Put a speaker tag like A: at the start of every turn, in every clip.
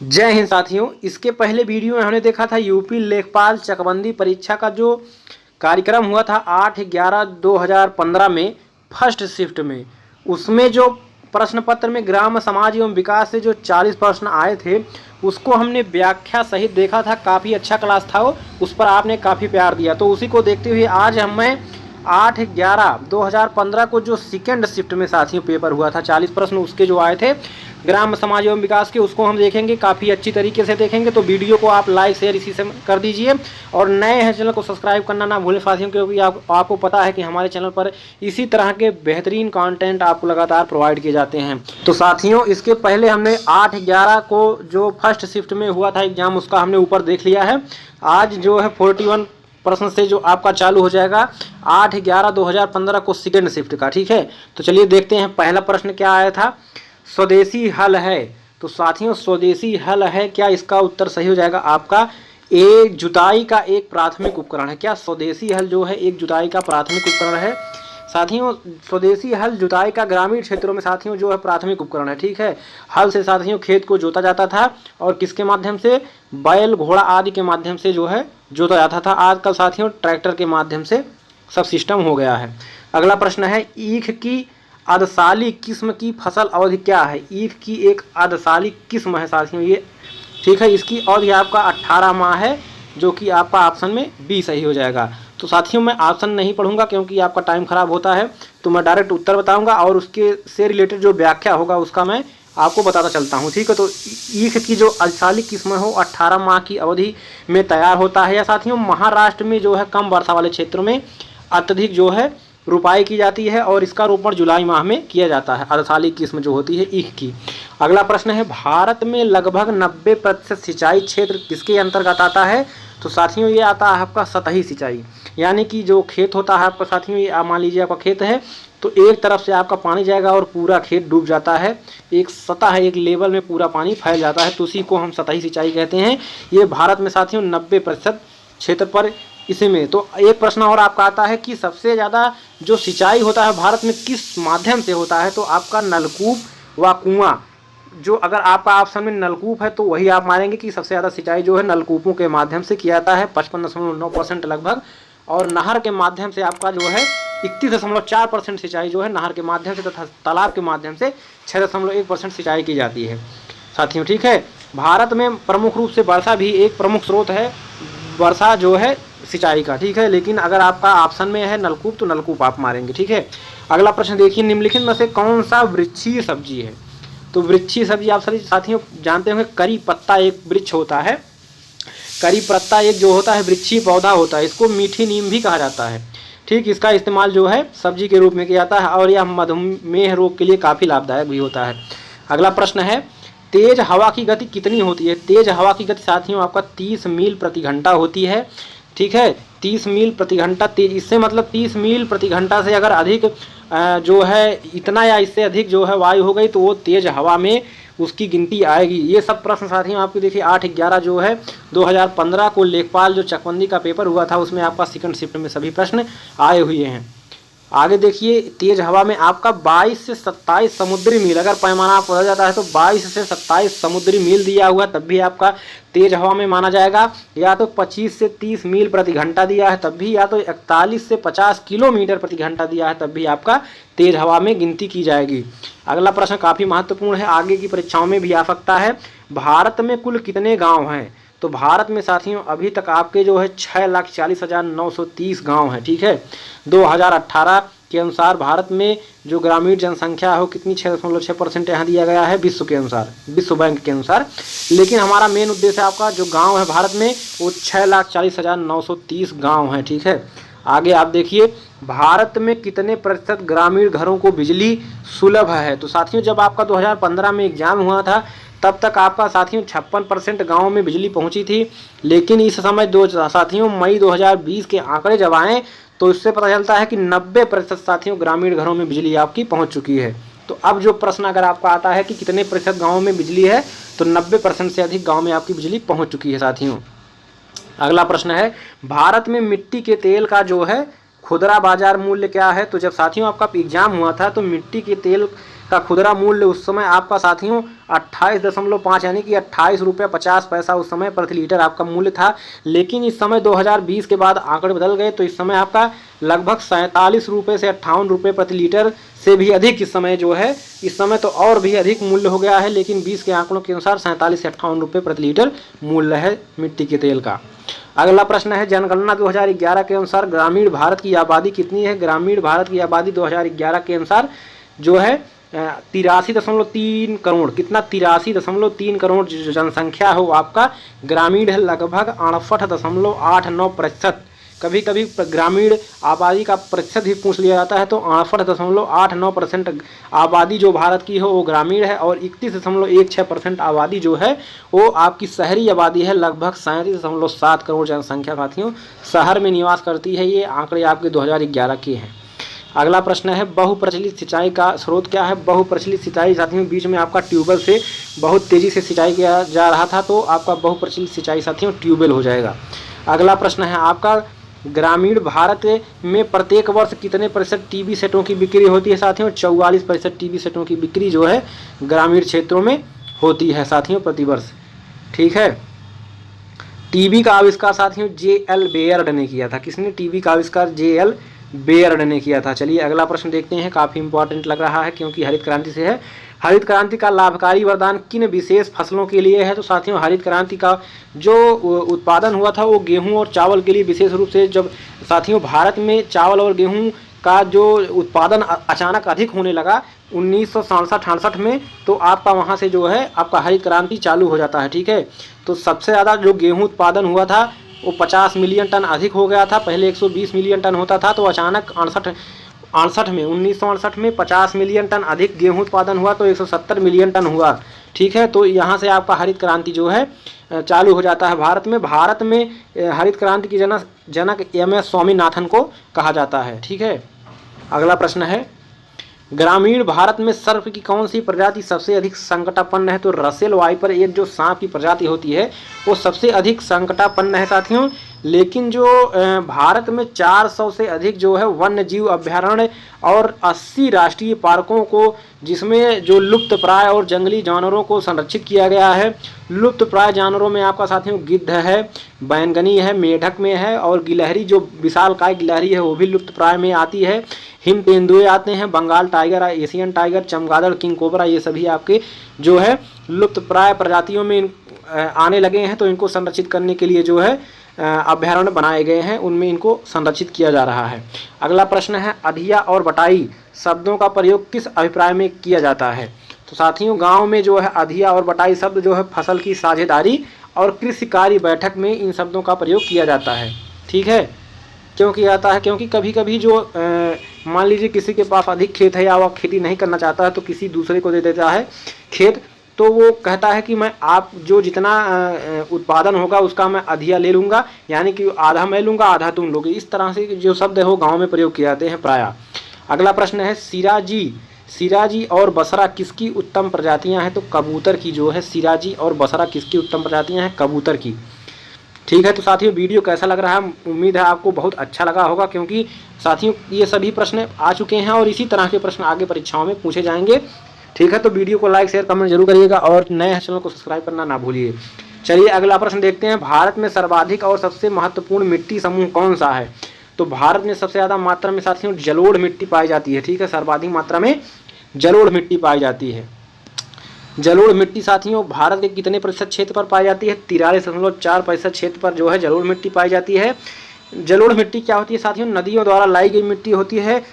A: जय हिंद साथियों। इसके पहले वीडियो में हमने देखा था यूपी लेखपाल चकबंदी परीक्षा का जो कार्यक्रम हुआ था 8/11/2015 में फर्स्ट शिफ्ट में, उसमें जो प्रश्न पत्र में ग्राम समाज एवं विकास से जो 40 प्रश्न आए थे उसको हमने व्याख्या सहित देखा था। काफ़ी अच्छा क्लास था वो, उस पर आपने काफ़ी प्यार दिया। तो उसी को देखते हुए आज मैं 8/11/2015 को जो सेकेंड शिफ्ट में साथियों पेपर हुआ था 40 प्रश्न उसके जो आए थे ग्राम समाज एवं विकास के, उसको हम देखेंगे, काफ़ी अच्छी तरीके से देखेंगे। तो वीडियो को आप लाइक शेयर इसी से कर दीजिए और नए हैं चैनल को सब्सक्राइब करना ना भूलें साथियों, क्योंकि आपको पता है कि हमारे चैनल पर इसी तरह के बेहतरीन कंटेंट आपको लगातार प्रोवाइड किए जाते हैं। तो साथियों इसके पहले हमने 8/11 को जो फर्स्ट शिफ्ट में हुआ था एग्जाम उसका हमने ऊपर देख लिया है। आज जो है 41 प्रश्न से जो आपका चालू हो जाएगा 8/11/2015 को सेकेंड शिफ्ट का। ठीक है, तो चलिए देखते हैं पहला प्रश्न क्या आया था। स्वदेशी हल है, तो साथियों स्वदेशी हल है, क्या इसका उत्तर सही हो जाएगा आपका ए, जुताई का एक प्राथमिक उपकरण है। क्या स्वदेशी हल जो है एक जुताई का प्राथमिक उपकरण है साथियों। स्वदेशी हल जुताई का ग्रामीण क्षेत्रों में साथियों जो है प्राथमिक उपकरण है। ठीक है, हल से साथियों खेत को जोता जाता था और किसके माध्यम से, बैल घोड़ा आदि के माध्यम से जो है जोता जाता था। आजकल साथियों ट्रैक्टर के माध्यम से सब सिस्टम हो गया है। अगला प्रश्न है ईख की अर्धसाली किस्म की फसल अवधि क्या है। ईख की एक अर्धसाली किस्म है साथियों ये। ठीक है, इसकी अवधि आपका 18 माह है, जो कि आपका ऑप्शन में बी सही हो जाएगा। तो साथियों मैं ऑप्शन नहीं पढ़ूंगा क्योंकि आपका टाइम खराब होता है, तो मैं डायरेक्ट उत्तर बताऊंगा और उसके से रिलेटेड जो व्याख्या होगा उसका मैं आपको बताता चलता हूँ। ठीक है, तो ईख की जो अर्धसाली किस्म हो 18 माह की अवधि में तैयार होता है। या साथियों महाराष्ट्र में जो है कम वर्षा वाले क्षेत्रों में अत्यधिक जो है रुपाई की जाती है और इसका रोपण जुलाई माह में किया जाता है, अर्धसाली किस्म जो होती है ईख की। अगला प्रश्न है भारत में लगभग 90% सिंचाई क्षेत्र किसके अंतर्गत आता है। तो साथियों ये आता है आपका सतही सिंचाई, यानी कि जो खेत होता है आपका साथियों, ये मान लीजिए आपका खेत है तो एक तरफ से आपका पानी जाएगा और पूरा खेत डूब जाता है, एक सतह एक लेवल में पूरा पानी फैल जाता है, तो उसी को हम सतही सिंचाई कहते हैं। ये भारत में साथियों 90% क्षेत्र पर इसी में। तो एक प्रश्न और आपका आता है कि सबसे ज़्यादा जो सिंचाई होता है भारत में किस माध्यम से होता है। तो आपका नलकूप व कुआं, जो अगर आपका ऑप्शन में नलकूप है तो वही आप मानेंगे कि सबसे ज़्यादा सिंचाई जो है नलकूपों के माध्यम से किया जाता है 55.9% लगभग, और नहर के माध्यम से आपका जो है 31.4% सिंचाई जो है नहर के माध्यम से तथा तालाब के माध्यम से 6.1% सिंचाई की जाती है साथियों। ठीक है, भारत में प्रमुख रूप से वर्षा भी एक प्रमुख स्रोत है, वर्षा जो है सिंचाई का। ठीक है, लेकिन अगर आपका ऑप्शन में है नलकूप तो नलकूप आप मारेंगे। ठीक है, अगला प्रश्न देखिए निम्नलिखित में से कौन सा वृक्षीय सब्जी है। तो वृक्षीय सब्जी आप सभी साथियों जानते होंगे करी पत्ता एक वृक्ष होता है। करी पत्ता एक जो होता है वृक्षीय पौधा होता है, इसको मीठी नीम भी कहा जाता है। ठीक, इसका इस्तेमाल जो है सब्जी के रूप में किया जाता है और यह मधुमेह रोग के लिए काफ़ी लाभदायक भी होता है। अगला प्रश्न है तेज हवा की गति कितनी होती है। तेज हवा की गति साथियों आपका 30 मील प्रति घंटा होती है। ठीक है, 30 मील प्रति घंटा तेज, इससे मतलब 30 मील प्रति घंटा से अगर अधिक जो है इतना या इससे अधिक जो है वायु हो गई तो वो तेज हवा में उसकी गिनती आएगी। ये सब प्रश्न साथियों आपको देखिए 8/11 जो है 2015 को लेखपाल जो चकबंदी का पेपर हुआ था उसमें आपका सेकंड शिफ्ट में सभी प्रश्न आए हुए हैं। आगे देखिए तेज हवा में आपका 22 से 27 समुद्री मील, अगर पैमाना पढ़ा जाता है तो 22 से 27 समुद्री मील दिया हुआ तब भी आपका तेज हवा में माना जाएगा, या तो 25 से 30 मील प्रति घंटा दिया है तब भी, या तो 41 से 50 किलोमीटर प्रति घंटा दिया है तब भी आपका तेज हवा में गिनती की जाएगी। अगला प्रश्न काफ़ी महत्वपूर्ण है, आगे की परीक्षाओं में भी आ सकता है। भारत में कुल कितने गाँव हैं। तो भारत में साथियों अभी तक आपके जो है 6,40,930 गांव हैं। ठीक है, 2018 के अनुसार भारत में जो ग्रामीण जनसंख्या हो कितनी 6.6% यहाँ दिया गया है विश्व के अनुसार, विश्व बैंक के अनुसार। लेकिन हमारा मेन उद्देश्य आपका जो गांव है भारत में वो 6,40,930 गांव हैं। ठीक है, आगे आप देखिए भारत में कितने प्रतिशत ग्रामीण घरों को बिजली सुलभ है। तो साथियों जब आपका 2015 में एग्जाम हुआ था तब तक आपका साथियों 56% गाँव में बिजली पहुंची थी, लेकिन इस समय साथियों मई 2020 के आंकड़े जब आए तो इससे पता चलता है कि 90% साथियों ग्रामीण घरों में बिजली आपकी पहुंच चुकी है। तो अब जो प्रश्न अगर आपका आता है कि कितने प्रतिशत गाँव में बिजली है तो 90% से अधिक गाँव में आपकी बिजली पहुँच चुकी है साथियों। अगला प्रश्न है भारत में मिट्टी के तेल का जो है खुदरा बाजार मूल्य क्या है। तो जब साथियों आपका एग्जाम हुआ था तो मिट्टी के तेल का खुदरा मूल्य उस समय आपका साथियों 28.5 यानी कि 28 रुपये 50 पैसा उस समय प्रति लीटर आपका मूल्य था। लेकिन इस समय 2020 के बाद आंकड़े बदल गए, तो इस समय आपका लगभग 47 रुपये से 58 रुपये प्रति लीटर से भी अधिक इस समय जो है, इस समय तो और भी अधिक मूल्य हो गया है, लेकिन 20 के आंकड़ों के अनुसार 47 से 58 रुपये प्रति लीटर मूल्य है मिट्टी के तेल का। अगला प्रश्न है, जनगणना 2011 के अनुसार ग्रामीण भारत की आबादी कितनी है? ग्रामीण भारत की आबादी 2011 के अनुसार जो है 83.3 करोड़, कितना 83.3 करोड़ जनसंख्या हो आपका ग्रामीण है, लगभग 68.89%। कभी कभी ग्रामीण आबादी का प्रतिशत भी पूछ लिया जाता है, तो 68.89% आबादी जो भारत की हो वो ग्रामीण है, और 31.16% आबादी जो है वो आपकी शहरी आबादी है, लगभग 37.7 करोड़ जनसंख्या साथियों शहर में निवास करती है। ये आंकड़े आपके 2011 के हैं। अगला प्रश्न है, बहुप्रचलित सिंचाई का स्रोत क्या है? बहुप्रचलित सिंचाई साथियों बीच में आपका ट्यूबवेल से बहुत तेज़ी से सिंचाई किया जा रहा था, तो आपका बहुप्रचलित सिंचाई साथियों ट्यूबवेल हो जाएगा। अगला प्रश्न है आपका, ग्रामीण भारत में प्रत्येक वर्ष कितने प्रतिशत टीवी सेटों की बिक्री होती है? साथियों 44% टीवी सेटों की बिक्री जो है ग्रामीण क्षेत्रों में होती है साथियों प्रतिवर्ष। ठीक है। टीवी का आविष्कार साथियों J.L. बेयर्ड ने किया था। किसने टीवी का आविष्कार? J.L. बेयर्ड ने किया था। चलिए अगला प्रश्न देखते हैं, काफ़ी इंपॉर्टेंट लग रहा है क्योंकि हरित क्रांति से है। हरित क्रांति का लाभकारी वरदान किन विशेष फसलों के लिए है? तो साथियों हरित क्रांति का जो उत्पादन हुआ था वो गेहूं और चावल के लिए विशेष रूप से, जब साथियों भारत में चावल और गेहूं का जो उत्पादन अचानक अधिक होने लगा 1967-68 में, तो आपका वहाँ से जो है आपका हरित क्रांति चालू हो जाता है। ठीक है। तो सबसे ज़्यादा जो गेहूँ उत्पादन हुआ था वो 50 मिलियन टन अधिक हो गया था। पहले 120 मिलियन टन होता था, तो अचानक 1968 में 50 मिलियन टन अधिक गेहूं उत्पादन हुआ, तो 170 मिलियन टन हुआ। ठीक है। तो यहाँ से आपका हरित क्रांति जो है चालू हो जाता है भारत में। भारत में हरित क्रांति की जनक M.S. स्वामीनाथन को कहा जाता है। ठीक है। अगला प्रश्न है, ग्रामीण भारत में सर्प की कौन सी प्रजाति सबसे अधिक संकटापन्न है? तो रसेल वाइपर, एक जो सांप की प्रजाति होती है वो सबसे अधिक संकटापन्न है साथियों। लेकिन जो भारत में 400 से अधिक जो है वन्य जीव अभ्यारण्य और 80 राष्ट्रीय पार्कों को, जिसमें जो लुप्त प्राय और जंगली जानवरों को संरक्षित किया गया है। लुप्त प्राय जानवरों में आपका साथियों गिद्ध है, बैंगनी है, मेढक में है, और गिलहरी जो विशालकाय गिलहरी है वो भी लुप्त प्राय में आती है। हिम तेंदुए आते हैं, बंगाल टाइगर, एशियन टाइगर, चमगादड़, किंग कोबरा, ये सभी आपके जो है लुप्त प्राय प्रजातियों में आने लगे हैं। तो इनको संरक्षित करने के लिए जो है अभ्यारण्य बनाए गए हैं, उनमें इनको संरक्षित किया जा रहा है। अगला प्रश्न है, अधिया और बटाई शब्दों का प्रयोग किस अभिप्राय में किया जाता है? तो साथियों गांव में जो है अधिया और बटाई शब्द जो है फसल की साझेदारी और कृषि कार्य बैठक में इन शब्दों का प्रयोग किया जाता है। ठीक है। क्यों किया जाता है? क्योंकि कभी कभी जो मान लीजिए किसी के पास अधिक खेत है या वह खेती नहीं करना चाहता है, तो किसी दूसरे को दे देता है खेत, तो वो कहता है कि मैं आप जो जितना उत्पादन होगा उसका मैं अधिया ले लूँगा, यानी कि आधा मैं लूँगा आधा तुम लोगे। इस तरह से जो शब्द है वो गाँव में प्रयोग किए जाते हैं प्रायः। अगला प्रश्न है, सिराजी और बसरा किसकी उत्तम प्रजातियां हैं? तो कबूतर की जो है सिराजी और बसरा किसकी उत्तम प्रजातियां हैं? कबूतर की। ठीक है। तो साथियों वीडियो कैसा लग रहा है? उम्मीद है आपको बहुत अच्छा लगा होगा, क्योंकि साथियों ये सभी प्रश्न आ चुके हैं और इसी तरह के प्रश्न आगे परीक्षाओं में पूछे जाएंगे। ठीक है। तो वीडियो को लाइक शेयर कमेंट जरूर करिएगा और नए चैनल को सब्सक्राइब करना ना भूलिए। चलिए अगला प्रश्न देखते हैं, भारत में सर्वाधिक और सबसे महत्वपूर्ण मिट्टी समूह कौन सा है? तो भारत में सबसे ज़्यादा मात्रा में साथियों जलोढ़ मिट्टी पाई जाती है। ठीक है। सर्वाधिक मात्रा में जलोढ़ मिट्टी पाई जाती है। जलोढ़ मिट्टी साथियों भारत के कितने प्रतिशत क्षेत्र पर पाई जाती है? 43.4% क्षेत्र पर जो है जलोढ़ मिट्टी पाई जाती है। जलोढ़ मिट्टी क्या होती है साथियों? नदियों द्वारा लाई गई मिट्टी होती है।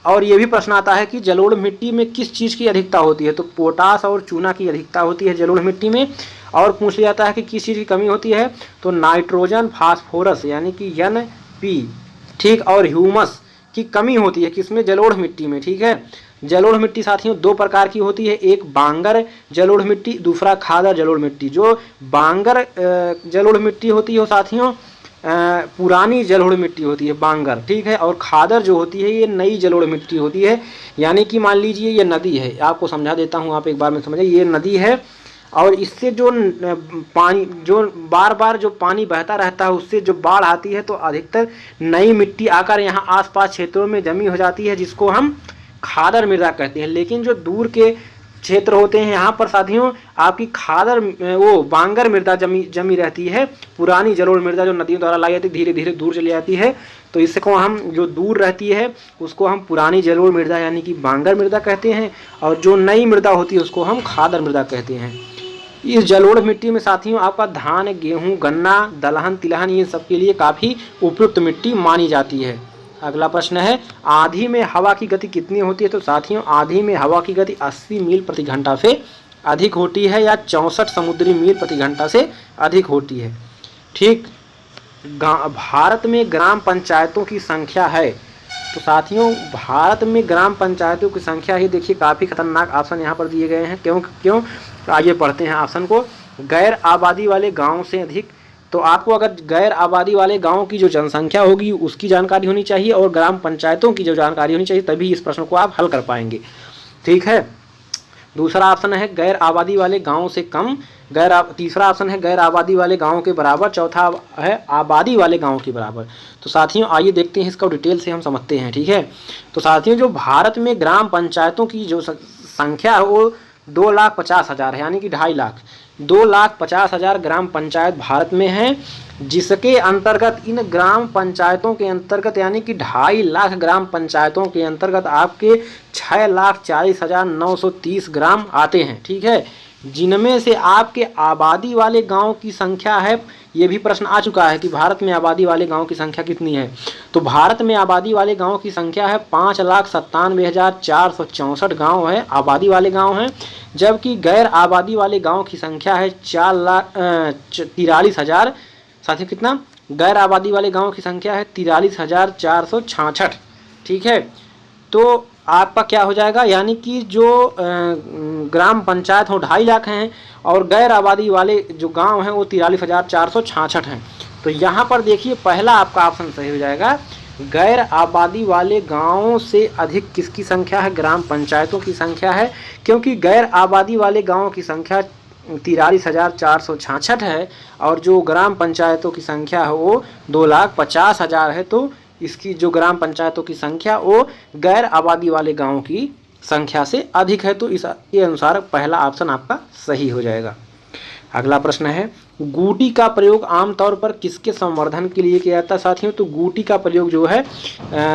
A: और ये भी प्रश्न आता है कि जलोढ़ मिट्टी में किस चीज़ की अधिकता होती है? तो पोटास और चूना की अधिकता होती है जलोढ़ मिट्टी में। और पूछ लिया जाता है कि किस चीज़ की कमी होती है? तो नाइट्रोजन, फास्फोरस यानी कि N/P, ठीक, और ह्यूमस की कमी होती है किसमें? जलोढ़ मिट्टी में। ठीक है। जलोढ़ मिट्टी साथियों दो प्रकार की होती है, एक बांगर जलोढ़ मिट्टी, दूसरा खादर जलोढ़ मिट्टी। जो बांगर जलोढ़ मिट्टी होती है साथियों पुरानी जलोढ़ मिट्टी होती है बांगर। ठीक है। और खादर जो होती है ये नई जलोढ़ मिट्टी होती है। यानी कि मान लीजिए ये नदी है, आपको समझा देता हूँ, आप एक बार में समझिए। ये नदी है और इससे जो पानी, जो बार बार जो पानी बहता रहता है उससे जो बाढ़ आती है, तो अधिकतर नई मिट्टी आकर यहाँ आसपास क्षेत्रों में जमी हो जाती है, जिसको हम खादर मृदा कहते हैं। लेकिन जो दूर के क्षेत्र होते हैं यहाँ पर साथियों आपकी खादर वो बांगर मृदा जमी रहती है, पुरानी जलोढ़ मृदा जो नदियों द्वारा लाई जाती है, धीरे धीरे दूर चली जाती है। तो इसको हम जो दूर रहती है उसको हम पुरानी जलोढ़ मृदा यानी कि बांगर मृदा कहते हैं, और जो नई मृदा होती है उसको हम खादर मृदा कहते हैं। इस जलोढ़ मिट्टी में साथियों आपका धान, गेहूँ, गन्ना, दलहन, तिलहन ये सब के लिए काफ़ी उपयुक्त मिट्टी मानी जाती है। अगला प्रश्न है आंधी में हवा की गति कितनी होती है? तो साथियों आंधी में हवा की गति 80 मील प्रति घंटा से अधिक होती है, या 64 समुद्री मील प्रति घंटा से अधिक होती है। ठीक। भारत में ग्राम पंचायतों की संख्या है, तो साथियों भारत में ग्राम पंचायतों की संख्या ही देखिए काफ़ी खतरनाक ऑप्शन यहाँ पर दिए गए हैं। क्यों आइए पढ़ते हैं ऑप्शन को। गैर आबादी वाले गाँव से अधिक, तो आपको अगर गैर आबादी वाले गांव की जो जनसंख्या होगी उसकी जानकारी होनी चाहिए और ग्राम पंचायतों की जो जानकारी होनी चाहिए, तभी इस प्रश्न को आप हल कर पाएंगे। ठीक है। दूसरा ऑप्शन है गैर आबादी वाले गांव से कम, तीसरा ऑप्शन है गैर आबादी वाले गांव के बराबर, चौथा है आबादी वाले गांव के बराबर। तो साथियों आइए देखते हैं इसका डिटेल से हम समझते हैं। ठीक है। तो साथियों जो भारत में ग्राम पंचायतों की जो संख्या है वो 2,50,000 है, यानी कि 2.5 लाख। 2,50,000 ग्राम पंचायत भारत में हैं, जिसके अंतर्गत इन ग्राम पंचायतों के अंतर्गत यानी कि 2.5 लाख ग्राम पंचायतों के अंतर्गत आपके 6,40,930 ग्राम आते हैं। ठीक है। जिनमें से आपके आबादी वाले गांव की संख्या है, ये भी प्रश्न आ चुका है कि भारत में आबादी वाले गांव की संख्या कितनी है। तो भारत में आबादी वाले गांव की संख्या है 5,97,464 गांव है, आबादी वाले गांव हैं, जबकि गैर आबादी वाले गांव की संख्या है 4,43,000। साथियों कितना? गैर आबादी वाले गांव की संख्या है 43,466। ठीक है। तो आपका क्या हो जाएगा, यानी कि जो ग्राम पंचायत हो 2.5 लाख हैं और गैर आबादी वाले जो गांव हैं वो 43,466 हैं। तो यहाँ पर देखिए पहला आपका ऑप्शन सही हो जाएगा। गैर आबादी वाले गांवों से अधिक किसकी संख्या है? ग्राम पंचायतों की संख्या है, क्योंकि गैर आबादी वाले गांवों की संख्या 43,466 है और जो ग्राम पंचायतों की संख्या है वो 2,50,000 है। तो इसकी जो ग्राम पंचायतों की संख्या वो गैर आबादी वाले गांवों की संख्या से अधिक है। तो इसके अनुसार पहला ऑप्शन आपका सही हो जाएगा। अगला प्रश्न है गूटी का प्रयोग आमतौर पर किसके संवर्धन के लिए किया जाता है? साथियों तो गूटी का प्रयोग जो है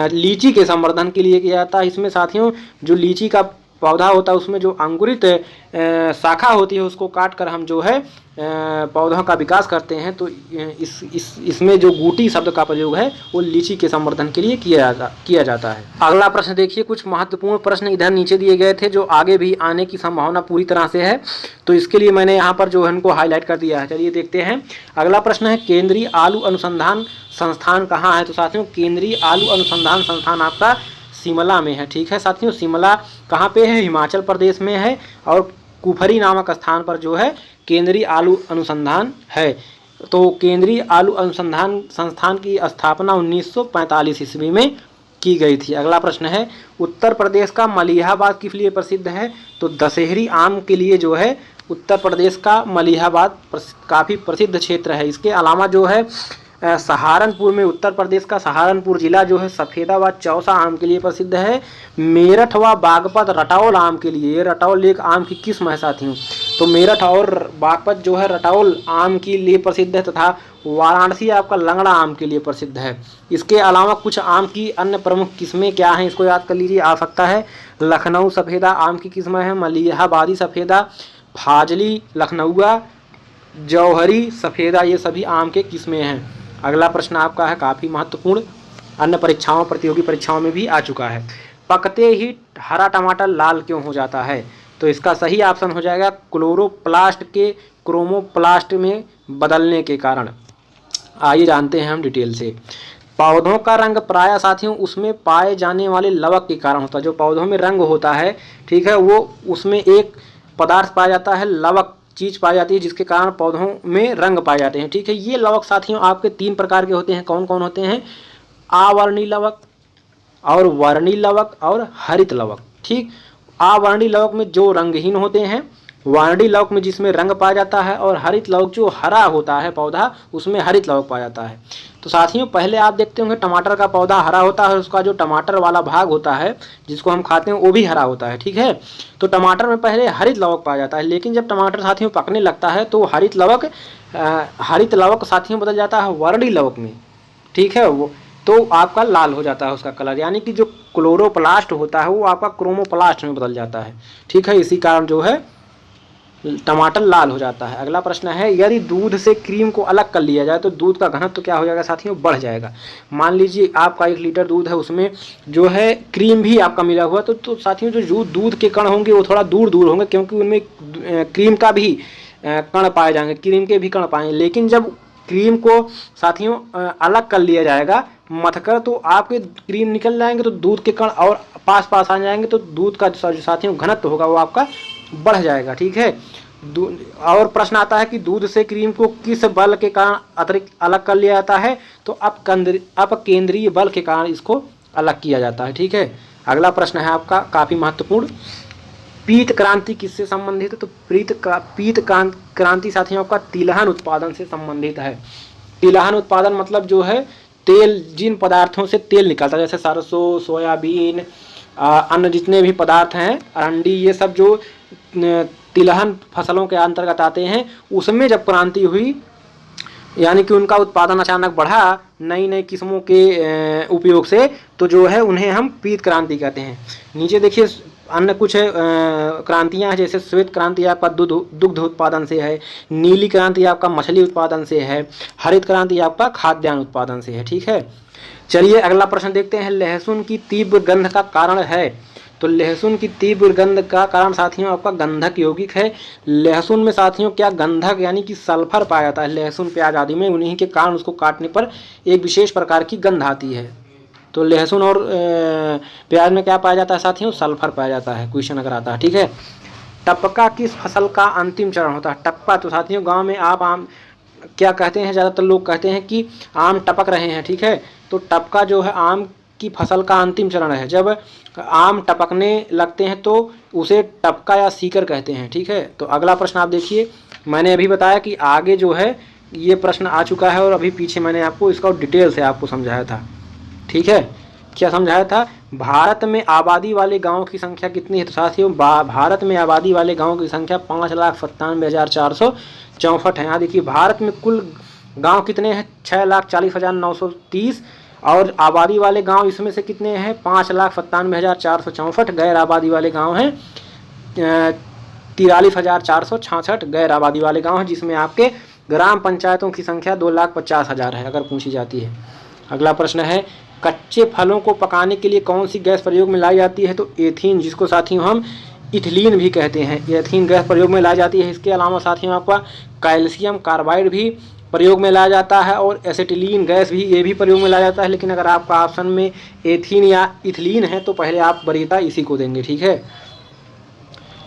A: लीची के संवर्धन के लिए किया जाता है। इसमें साथियों जो लीची का पौधा होता है उसमें जो अंकुरित शाखा होती है उसको काट कर हम जो है पौधों का विकास करते हैं। तो इसमें जो गूटी शब्द का प्रयोग है वो लीची के संवर्धन के लिए किया जाता है। अगला प्रश्न देखिए, कुछ महत्वपूर्ण प्रश्न इधर नीचे दिए गए थे जो आगे भी आने की संभावना पूरी तरह से है, तो इसके लिए मैंने यहाँ पर जो है इनको हाईलाइट कर दिया है। चलिए देखते हैं। अगला प्रश्न है केंद्रीय आलू अनुसंधान संस्थान कहाँ है? तो साथियों केंद्रीय आलू अनुसंधान संस्थान आपका शिमला में है। ठीक है साथियों, शिमला कहाँ पे है? हिमाचल प्रदेश में है और कुफरी नामक स्थान पर जो है केंद्रीय आलू अनुसंधान है। तो केंद्रीय आलू अनुसंधान संस्थान की स्थापना 1945 ईस्वी में की गई थी। अगला प्रश्न है उत्तर प्रदेश का मलिहाबाद किस लिए प्रसिद्ध है? तो दशहरी आम के लिए जो है उत्तर प्रदेश का मलिहाबाद काफ़ी प्रसिद्ध क्षेत्र है। इसके अलावा जो है सहारनपुर में, उत्तर प्रदेश का सहारनपुर जिला जो है सफ़ेदा व चौसा आम के लिए प्रसिद्ध है। मेरठ व बागपत रटाउल आम के लिए, ये रटाउल एक आम की किस्म है साथियों। तो मेरठ और बागपत जो है रटाउल आम के लिए प्रसिद्ध है, तथा वाराणसी आपका लंगड़ा आम के लिए प्रसिद्ध है। इसके अलावा कुछ आम की अन्य प्रमुख किस्में क्या हैं इसको याद कर लीजिए, आ सकता है लखनऊ सफ़ेदा आम की किस्म है, मलिहाबादी सफ़ेदा, फाजली लखनऊआ, जौहरी सफ़ेदा, ये सभी आम के किस्में हैं। अगला प्रश्न आपका है काफ़ी महत्वपूर्ण, अन्य परीक्षाओं प्रतियोगी परीक्षाओं में भी आ चुका है। पकते ही हरा टमाटर लाल क्यों हो जाता है? तो इसका सही ऑप्शन हो जाएगा क्लोरोप्लास्ट के क्रोमोप्लास्ट में बदलने के कारण। आइए जानते हैं हम डिटेल से। पौधों का रंग प्राय साथियों उसमें पाए जाने वाले लवक के कारण होता है। जो पौधों में रंग होता है, ठीक है, वो उसमें एक पदार्थ पाया जाता है, लवक चीज़ पाई जाती है, जिसके कारण पौधों में रंग पाए जाते हैं। ठीक है, ये लवक साथियों आपके 3 प्रकार के होते हैं। कौन कौन होते हैं? आवर्णी लवक और वर्णी लवक और हरित लवक। ठीक, आवर्णी लवक में जो रंगहीन होते हैं वानडी लौक में जिसमें रंग पाया जाता है, और हरित लौक जो हरा होता है पौधा उसमें हरित लौक पाया जाता है। तो साथियों पहले आप देखते होंगे टमाटर का पौधा हरा होता है, उसका जो टमाटर वाला भाग होता है जिसको हम खाते हैं वो भी हरा होता है, ठीक है। तो टमाटर में पहले हरित लवक पाया जाता है, लेकिन जब टमाटर साथियों पकने लगता है तो हरित लवक साथियों बदल जाता है वर्णी लवक में, ठीक है। वो तो आपका लाल हो जाता है उसका कलर, यानी कि जो क्लोरोप्लास्ट होता है वो आपका क्रोमोप्लास्ट में बदल जाता है, ठीक है। इसी कारण जो है टमाटर लाल हो जाता है। अगला प्रश्न है, यदि दूध से क्रीम को अलग कर लिया जाए तो दूध का घनत्व तो क्या हो जाएगा साथियों, बढ़ जाएगा। मान लीजिए आपका 1 लीटर दूध है, उसमें जो है क्रीम भी आपका मिला हुआ तो साथियों जो दूध के कण होंगे वो थोड़ा दूर दूर होंगे, क्योंकि उनमें क्रीम का भी कण पाए जाएंगे, क्रीम के भी कण पाएंगे। लेकिन जब क्रीम को साथियों अलग कर लिया जाएगा मथकर, तो आपके क्रीम निकल जाएंगे तो दूध के कण और पास पास आ जाएंगे, तो दूध का साथियों घनत्व होगा वो आपका बढ़ जाएगा, ठीक है। और प्रश्न आता है कि दूध से क्रीम को किस बल के कारण अतिरिक्त अलग कर लिया जाता है, तो अपकेंद्रीय बल के कारण इसको अलग किया जाता है, ठीक है। अगला प्रश्न है आपका काफी महत्वपूर्ण, पीत क्रांति किससे संबंधित है, तो पीत क्रांति साथियों आपका तिलहन उत्पादन से संबंधित है। तिलहन उत्पादन मतलब जो है तेल, जिन पदार्थों से तेल निकलता है जैसे सरसों, सोयाबीन, अन्य जितने भी पदार्थ हैं, अरंडी, ये सब जो तिलहन फसलों के अंतर्गत आते हैं, उसमें जब क्रांति हुई यानी कि उनका उत्पादन अचानक बढ़ा नई नई किस्मों के उपयोग से, तो जो है उन्हें हम पीत क्रांति कहते हैं। नीचे देखिए अन्य कुछ क्रांतियां हैं, जैसे श्वेत क्रांति आपका दुग्ध उत्पादन से है, नीली क्रांति आपका मछली उत्पादन से है, हरित क्रांति आपका खाद्यान्न उत्पादन से है, ठीक है। चलिए अगला प्रश्न देखते हैं, लहसुन की तीव्र गंध का कारण है, तो लहसुन की तीव्र गंध का कारण साथियों आपका गंधक यौगिक है। लहसुन में साथियों क्या गंधक यानी कि सल्फर पाया जाता है, लहसुन प्याज आदि में, उन्हीं के कारण उसको काटने पर एक विशेष प्रकार की गंध आती है। तो लहसुन और प्याज में क्या पाया जाता है साथियों, सल्फर पाया जाता है, क्वेश्चन अगर आता है, ठीक है। टपका किस फसल का अंतिम चरण होता है, टपका तो साथियों गाँव में आप आम क्या कहते हैं, ज़्यादातर लोग कहते हैं कि आम टपक रहे हैं, ठीक है। तो टपका जो है आम की फसल का अंतिम चरण है, जब आम टपकने लगते हैं तो उसे टपका या सीकर कहते हैं, ठीक है। तो अगला प्रश्न आप देखिए, मैंने अभी बताया कि आगे जो है ये प्रश्न आ चुका है और अभी पीछे मैंने आपको इसका डिटेल से आपको समझाया था, ठीक है। क्या समझाया था, भारत में आबादी वाले गाँव की संख्या कितनी है, तो साथियों भारत में आबादी वाले गाँव की संख्या 5,97,464 है। यहाँ देखिए भारत में कुल गांव कितने हैं, 6,40,930, और आबादी वाले गांव इसमें से कितने हैं, 5,97,464। गैर आबादी वाले गांव हैं 43,466 गैर आबादी वाले गांव हैं, जिसमें आपके ग्राम पंचायतों की संख्या 2,50,000 है अगर पूछी जाती है। अगला प्रश्न है, कच्चे फलों को पकाने के लिए कौन सी गैस प्रयोग में लाई जाती है, तो एथीन, जिसको साथियों हम इथिलीन भी कहते हैं, एथीन गैस प्रयोग में लाई जाती है। इसके अलावा साथियों आपका कैल्शियम कार्बाइड भी प्रयोग में लाया जाता है, और एसिटिलीन गैस भी, ये भी प्रयोग में लाया जाता है। लेकिन अगर आपका ऑप्शन में एथीन या इथिलीन है तो पहले आप वरीयता इसी को देंगे, ठीक है।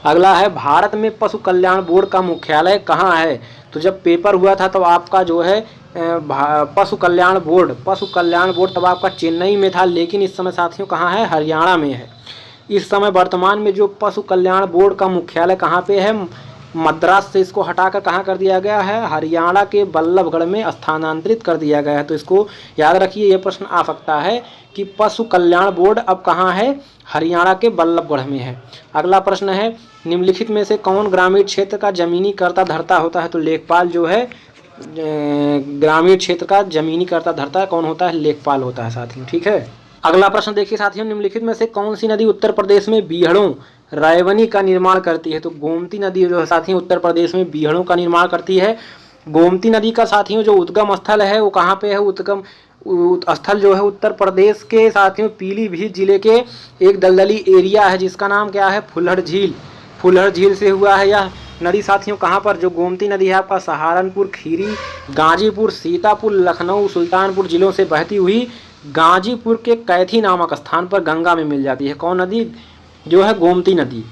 A: अगला है, भारत में पशु कल्याण बोर्ड का मुख्यालय कहाँ है, तो जब पेपर हुआ था तो आपका जो है पशु कल्याण बोर्ड तब आपका चेन्नई में था, लेकिन इस समय साथियों कहाँ है, हरियाणा में है। इस समय वर्तमान में जो पशु कल्याण बोर्ड का मुख्यालय कहाँ पे है, मद्रास से इसको हटाकर कहाँ कर दिया गया है, हरियाणा के बल्लभगढ़ में स्थानांतरित कर दिया गया है। तो इसको याद रखिए, ये प्रश्न आ सकता है कि पशु कल्याण बोर्ड अब कहाँ है, हरियाणा के बल्लभगढ़ में है। अगला प्रश्न है, निम्नलिखित में से कौन ग्रामीण क्षेत्र का जमीनी कर्ता धर्ता होता है, तो लेखपाल जो है ग्रामीण क्षेत्र का जमीनी कर्ता धर्ता कौन होता है, लेखपाल होता है साथियों, ठीक है। अगला प्रश्न देखिए साथियों, निम्नलिखित में से कौन सी नदी उत्तर प्रदेश में बीहड़ों रायवनी का निर्माण करती है, तो गोमती नदी जो है साथियों उत्तर प्रदेश में बीहड़ों का निर्माण करती है। गोमती नदी का साथियों जो उद्गम स्थल है वो कहाँ पे है, उद्गम स्थल जो है उत्तर प्रदेश के साथियों पीलीभीत जिले के एक दलदली एरिया है जिसका नाम क्या है, फुलहर झील। फुलहर झील से हुआ है यह नदी साथियों कहाँ पर, जो गोमती नदी है आपका सहारनपुर, खीरी, गाजीपुर, सीतापुर, लखनऊ, सुल्तानपुर जिलों से बहती हुई गाजीपुर के कैथी नामक स्थान पर गंगा में मिल जाती है। कौन नदी, जो है गोमती नदी।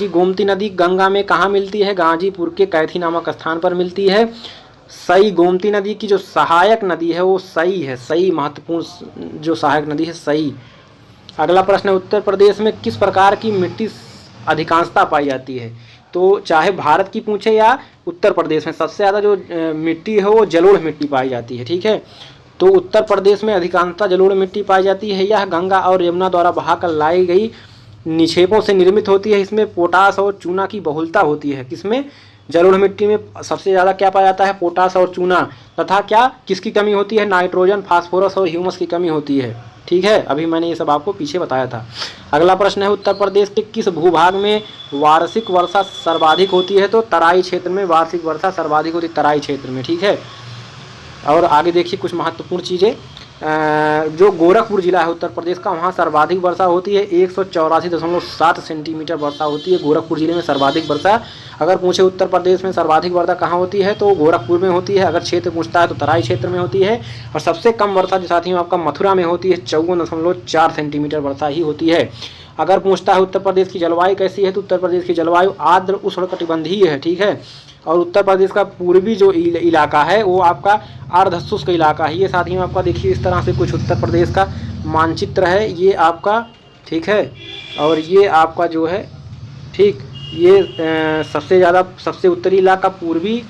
A: गोमती नदी गंगा में कहाँ मिलती है, गाजीपुर के कैथी नामक स्थान पर मिलती है। सई, गोमती नदी की जो सहायक नदी है वो सई है, सई महत्वपूर्ण जो सहायक नदी है सई। अगला प्रश्न है, उत्तर प्रदेश में किस प्रकार की मिट्टी अधिकांशता पाई जाती है, तो चाहे भारत की पूछे या उत्तर प्रदेश में, सबसे ज़्यादा जो मिट्टी है वो जलोढ़ मिट्टी पाई जाती है। ठीक है, तो उत्तर प्रदेश में अधिकांशतः जलोढ़ मिट्टी पाई जाती है। यह गंगा और यमुना द्वारा बहाकर लाई गई निक्षेपों से निर्मित होती है। इसमें पोटास और चूना की बहुलता होती है। किसमें? जलोढ़ मिट्टी में सबसे ज़्यादा क्या पाया जाता है? पोटास और चूना, तथा क्या किसकी कमी होती है? नाइट्रोजन, फास्फोरस और ह्यूमस की कमी होती है। ठीक है, अभी मैंने ये सब आपको पीछे बताया था। अगला प्रश्न है, उत्तर प्रदेश के किस भूभाग में वार्षिक वर्षा सर्वाधिक होती है? तो तराई क्षेत्र में वार्षिक वर्षा सर्वाधिक होती है, तराई क्षेत्र में। ठीक है, और आगे देखिए कुछ महत्वपूर्ण चीज़ें। जो गोरखपुर जिला है उत्तर प्रदेश का, वहाँ सर्वाधिक वर्षा होती है, 184.7 सेंटीमीटर वर्षा होती है गोरखपुर जिले में सर्वाधिक वर्षा। अगर पूछे उत्तर प्रदेश में सर्वाधिक वर्षा कहाँ होती है तो गोरखपुर में होती है। अगर क्षेत्र पूछता है तो तराई क्षेत्र में होती है। और सबसे कम वर्षा जो साथियों आपका मथुरा में होती है, 54.4 सेंटीमीटर वर्षा ही होती है। अगर पूछता है उत्तर प्रदेश की जलवायु कैसी है, तो उत्तर प्रदेश की जलवायु आर्द्र उष्णकटिबंधीय है। ठीक है, और उत्तर प्रदेश का पूर्वी जो इलाका है वो आपका अर्धशुष्क इलाका है। ये साथियों आपका देखिए इस तरह से कुछ उत्तर प्रदेश का मानचित्र है ये आपका। ठीक है, और ये आपका जो है, ठीक, ये सबसे उत्तरी इलाका पूर्वी,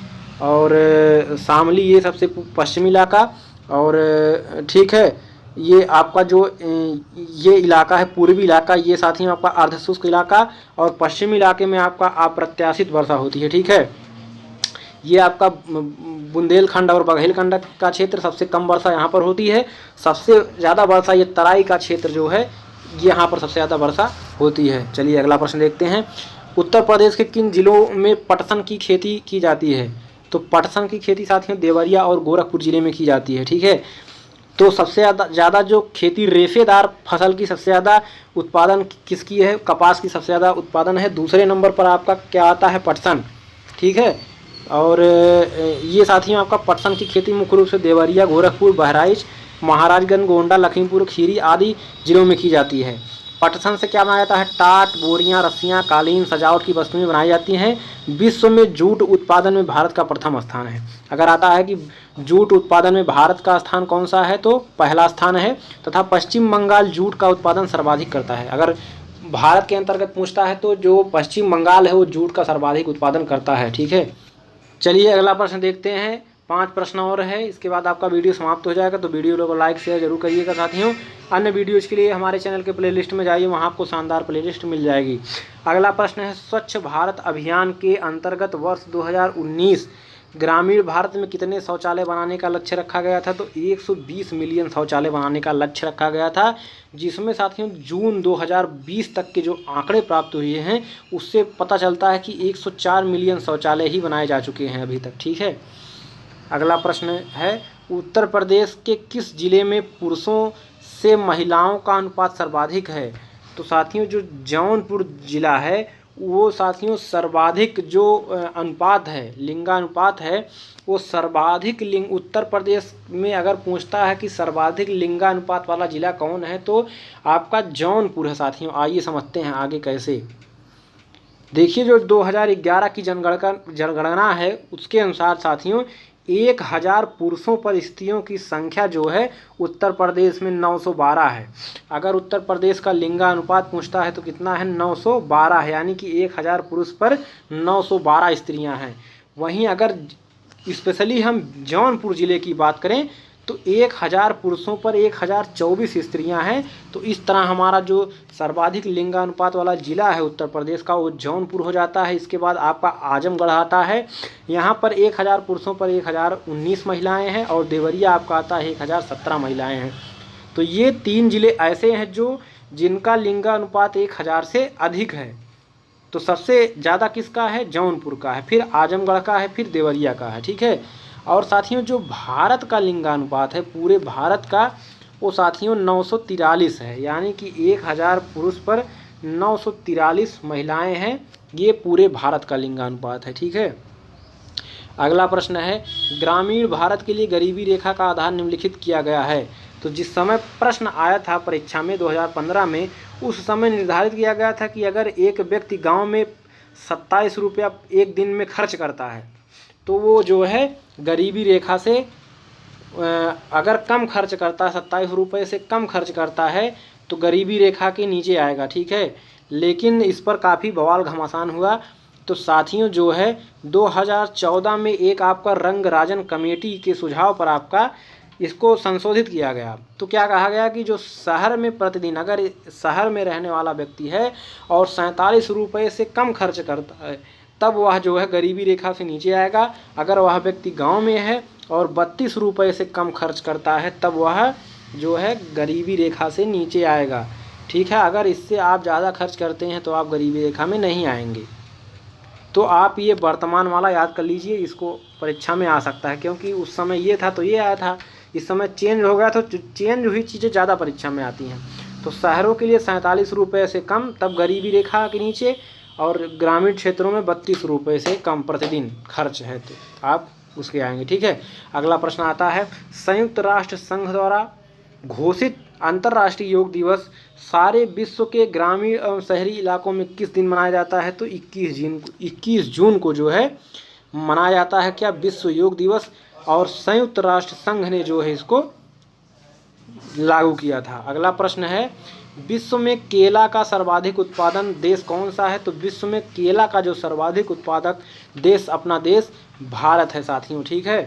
A: और शामली ये सबसे पश्चिमी इलाका, और ठीक है ये आपका जो ये इलाका है पूर्वी इलाका, ये साथियों आपका अर्धशुष्क इलाका, और पश्चिमी इलाके में आपका अप्रत्याशित वर्षा होती है। ठीक है, ये आपका बुंदेलखंड और बघेलखंड का क्षेत्र, सबसे कम वर्षा यहाँ पर होती है। सबसे ज़्यादा वर्षा ये तराई का क्षेत्र जो है यहाँ पर सबसे ज़्यादा वर्षा होती है। चलिए अगला प्रश्न देखते हैं, उत्तर प्रदेश के किन जिलों में पटसन की खेती की जाती है? तो पटसन की खेती साथियों देवरिया और गोरखपुर जिले में की जाती है। ठीक है, तो सबसे ज़्यादा जो खेती रेशेदार फसल की सबसे ज़्यादा उत्पादन किसकी है? कपास की सबसे ज़्यादा उत्पादन है। दूसरे नंबर पर आपका क्या आता है? पटसन। ठीक है, और ये साथियों आपका पटसन की खेती मुख्य रूप से देवरिया, गोरखपुर, बहराइच, महाराजगंज, गोंडा, लखीमपुर खीरी आदि जिलों में की जाती है। पटसन से क्या बनाया जाता है? टाट, बोरियां, रस्सियां, कालीन, सजावट की वस्तुएं बनाई जाती हैं। विश्व में जूट उत्पादन में भारत का प्रथम स्थान है। अगर आता है कि जूट उत्पादन में भारत का स्थान कौन सा है तो पहला स्थान है, तथा पश्चिम बंगाल जूट का उत्पादन सर्वाधिक करता है। अगर भारत के अंतर्गत पूछता है तो जो पश्चिम बंगाल है वो जूट का सर्वाधिक उत्पादन करता है। ठीक है, चलिए अगला प्रश्न देखते हैं। 5 प्रश्न और है, इसके बाद आपका वीडियो समाप्त हो जाएगा। तो वीडियो को लाइक शेयर जरूर करिएगा साथियों। अन्य वीडियोज़ के लिए हमारे चैनल के प्लेलिस्ट में जाइए, वहाँ आपको शानदार प्लेलिस्ट मिल जाएगी। अगला प्रश्न है, स्वच्छ भारत अभियान के अंतर्गत वर्ष 2019 ग्रामीण भारत में कितने शौचालय बनाने का लक्ष्य रखा गया था? तो 120 मिलियन शौचालय बनाने का लक्ष्य रखा गया था, जिसमें साथियों जून 2020 तक के जो आंकड़े प्राप्त हुए हैं उससे पता चलता है कि 104 मिलियन शौचालय ही बनाए जा चुके हैं अभी तक। ठीक है, अगला प्रश्न है, उत्तर प्रदेश के किस जिले में पुरुषों से महिलाओं का अनुपात सर्वाधिक है? तो साथियों जो जौनपुर जिला है वो साथियों सर्वाधिक जो अनुपात है, लिंगानुपात है, वो सर्वाधिक लिंग उत्तर प्रदेश में अगर पूछता है कि सर्वाधिक लिंगानुपात वाला जिला कौन है तो आपका जौनपुर है साथियों। आइए समझते हैं आगे कैसे। देखिए जो 2011 की जनगणना है उसके अनुसार साथियों 1000 पुरुषों पर स्त्रियों की संख्या जो है उत्तर प्रदेश में 912 है। अगर उत्तर प्रदेश का लिंगानुपात पूछता है तो कितना है? 912 है, यानी कि 1000 पुरुष पर 912 स्त्रियां हैं। वहीं अगर स्पेशली हम जौनपुर ज़िले की बात करें तो 1000 पुरुषों पर 1024 स्त्रियां हैं। तो इस तरह हमारा जो सर्वाधिक लिंगानुपात वाला ज़िला है उत्तर प्रदेश का वो जौनपुर हो जाता है। इसके बाद आपका आजमगढ़ आता है, यहाँ पर 1000 पुरुषों पर 1019 महिलाएं हैं, और देवरिया आपका आता है 1017 महिलाएं हैं। तो ये 3 ज़िले ऐसे हैं जो जिनका लिंगानुपात 1000 से अधिक है। तो सबसे ज़्यादा किसका है? जौनपुर का है, फिर आजमगढ़ का है, फिर देवरिया का है। ठीक है, और साथियों जो भारत का लिंगानुपात है पूरे भारत का वो साथियों 943 है, यानी कि 1000 पुरुष पर 943 महिलाएं हैं। ये पूरे भारत का लिंगानुपात है। ठीक है, अगला प्रश्न है, ग्रामीण भारत के लिए गरीबी रेखा का आधार निम्नलिखित किया गया है। तो जिस समय प्रश्न आया था परीक्षा में 2015 में, उस समय निर्धारित किया गया था कि अगर एक व्यक्ति गांव में 27 रुपया एक दिन में खर्च करता है तो वो जो है गरीबी रेखा से अगर कम खर्च करता है, 27 रुपये से कम खर्च करता है तो गरीबी रेखा के नीचे आएगा। ठीक है, लेकिन इस पर काफ़ी बवाल घमासान हुआ तो साथियों जो है 2014 में एक आपका रंगराजन कमेटी के सुझाव पर आपका इसको संशोधित किया गया। तो क्या कहा गया कि जो शहर में प्रतिदिन अगर शहर में रहने वाला व्यक्ति है और 47 रुपये से कम खर्च करता है तब वह जो है गरीबी रेखा से नीचे आएगा। अगर वह व्यक्ति गांव में है और 32 रुपये से कम खर्च करता है तब वह जो है गरीबी रेखा से नीचे आएगा। ठीक है, अगर इससे आप ज़्यादा खर्च करते हैं तो आप गरीबी रेखा में नहीं आएंगे। तो आप ये वर्तमान वाला याद कर लीजिए, इसको परीक्षा में आ सकता है, क्योंकि उस समय ये था तो ये आया था, इस समय चेंज हो गया तो चेंज हुई चीज़ें ज़्यादा परीक्षा में आती हैं। तो शहरों के लिए 47 रुपये से कम तब गरीबी रेखा के नीचे, और ग्रामीण क्षेत्रों में 32 रुपये से कम प्रतिदिन खर्च है तो आप उसके आएंगे। ठीक है, अगला प्रश्न आता है, संयुक्त राष्ट्र संघ द्वारा घोषित अंतर्राष्ट्रीय योग दिवस सारे विश्व के ग्रामीण एवं शहरी इलाकों में किस दिन मनाया जाता है? तो 21 जून को जो है मनाया जाता है क्या? विश्व योग दिवस। और संयुक्त राष्ट्र संघ ने जो है इसको लागू किया था। अगला प्रश्न है, विश्व में केला का सर्वाधिक उत्पादन देश कौन सा है? तो विश्व में केला का जो सर्वाधिक उत्पादक देश अपना देश भारत है साथियों। ठीक है,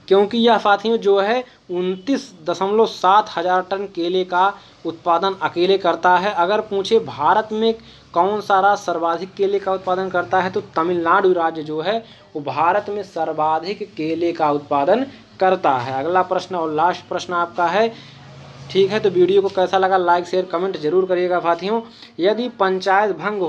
A: क्योंकि यह साथियों जो है 29.7 हजार टन केले का उत्पादन अकेले करता है। अगर पूछे भारत में कौन सा राज्य सर्वाधिक केले का उत्पादन करता है तो तमिलनाडु राज्य जो है वो भारत में सर्वाधिक केले का उत्पादन करता है। अगला प्रश्न और लास्ट प्रश्न आपका है। ठीक है, तो वीडियो को कैसा लगा लाइक शेयर कमेंट जरूर करिएगा साथियों। यदि पंचायत भंग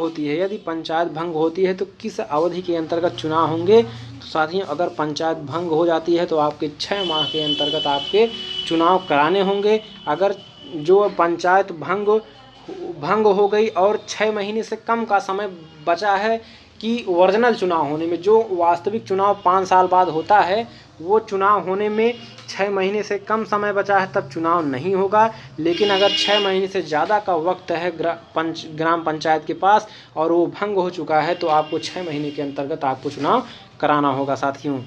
A: होती है तो किस अवधि के अंतर्गत चुनाव होंगे? तो साथियों अगर पंचायत भंग हो जाती है तो आपके 6 माह के अंतर्गत आपके चुनाव कराने होंगे। अगर जो पंचायत भंग हो गई और 6 महीने से कम का समय बचा है कि ओरिजिनल चुनाव होने में, जो वास्तविक चुनाव 5 साल बाद होता है वो चुनाव होने में 6 महीने से कम समय बचा है तब चुनाव नहीं होगा। लेकिन अगर 6 महीने से ज़्यादा का वक्त है ग्राम पंचायत के पास और वो भंग हो चुका है तो आपको 6 महीने के अंतर्गत आपको चुनाव कराना होगा साथियों।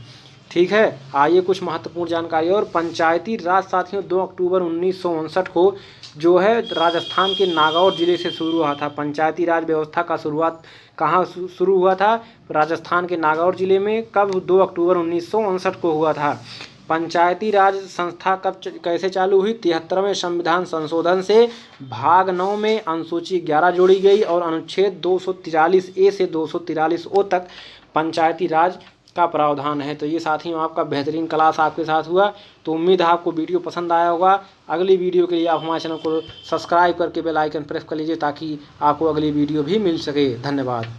A: ठीक है, आइए कुछ महत्वपूर्ण जानकारी और। पंचायती राज साथियों 2 अक्टूबर 1959 को जो है राजस्थान के नागौर जिले से शुरू हुआ था। पंचायती राज व्यवस्था का शुरुआत कहाँ शुरू हुआ था? राजस्थान के नागौर जिले में। कब? 2 अक्टूबर 1959 को हुआ था। पंचायती राज संस्था कब कैसे चालू हुई? 73वें संविधान संशोधन से भाग 9 में अनुसूची 11 जोड़ी गई और अनुच्छेद 243A से 243O तक पंचायती राज का प्रावधान है। तो ये साथियों आपका बेहतरीन क्लास आपके साथ हुआ। तो उम्मीद है आपको वीडियो पसंद आया होगा। अगली वीडियो के लिए आप हमारे चैनल को सब्सक्राइब करके बेल आइकन प्रेस कर लीजिए ताकि आपको अगली वीडियो भी मिल सके। धन्यवाद।